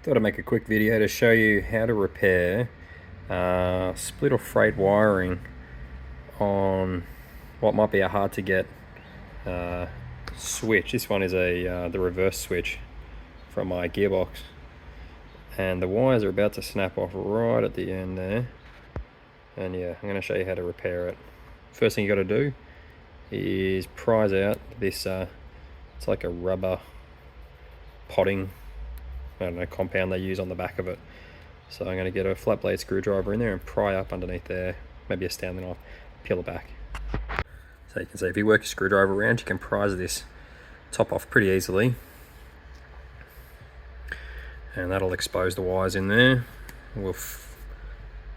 Thought I'd make a quick video to show you how to repair split or frayed wiring on what might be a hard to get switch. This one is the reverse switch from my gearbox, and the wires are about to snap off right at the end there. And yeah, I'm going to show you how to repair it. First thing you got to do is prise out this it's like a rubber potting, I don't know, compound they use on the back of it. So I'm going to get a flat blade screwdriver in there and pry up underneath there, maybe a Stanley knife, peel it back. So you can see if you work your screwdriver around, you can prise this top off pretty easily, and that'll expose the wires in there. We'll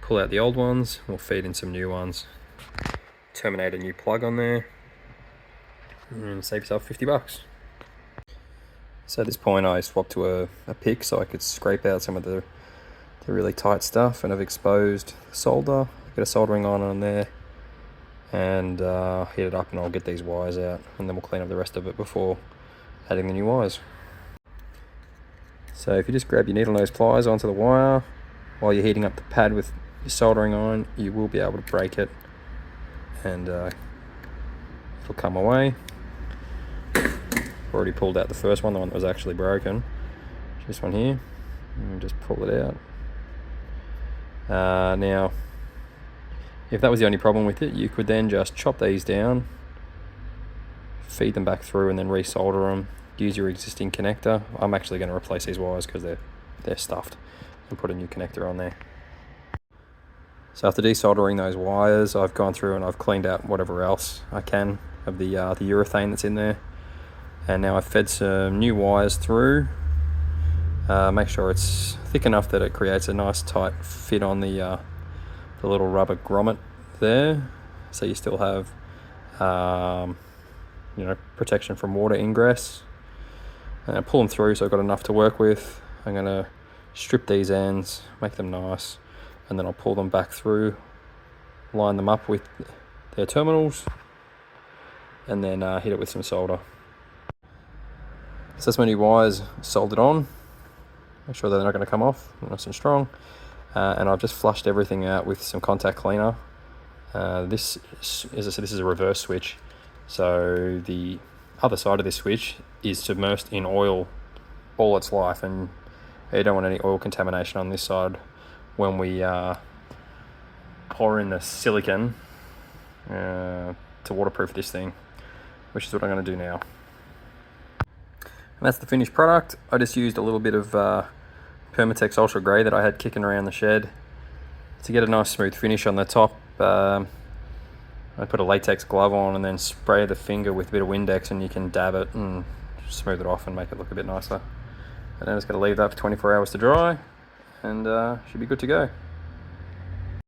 pull out the old ones, we'll feed in some new ones, terminate a new plug on there, and save yourself 50 bucks. So at this point I swapped to a pick so I could scrape out some of the really tight stuff, and I've exposed solder, got a soldering iron on there, and heat it up, and I'll get these wires out, and then we'll clean up the rest of it before adding the new wires. So if you just grab your needle nose pliers onto the wire while you're heating up the pad with your soldering iron, you will be able to break it, and it'll come away. Already pulled out the first one, the one that was actually broken. This one here, and just pull it out. Now, if that was the only problem with it, you could then just chop these down, feed them back through, and then resolder them. Use your existing connector. I'm actually going to replace these wires because they're stuffed, and put a new connector on there. So after desoldering those wires, I've gone through and I've cleaned out whatever else I can of the urethane that's in there. And now I've fed some new wires through. Make sure it's thick enough that it creates a nice tight fit on the little rubber grommet there, so you still have protection from water ingress. And I pull them through so I've got enough to work with. I'm going to strip these ends, make them nice, and then I'll pull them back through, line them up with their terminals, and then hit it with some solder. So that's my new wires soldered on. Make sure they're not going to come off, nice and strong. And I've just flushed everything out with some contact cleaner. This, as I said, this is a reverse switch. So the other side of this switch is submerged in oil all its life, and you don't want any oil contamination on this side when we pour in the silicone to waterproof this thing, which is what I'm going to do now. And that's the finished product. I just used a little bit of Permatex Ultra Grey that I had kicking around the shed to get a nice smooth finish on the top. I put a latex glove on and then spray the finger with a bit of Windex, and you can dab it and smooth it off and make it look a bit nicer. And then it's going to leave that for 24 hours to dry, and should be good to go.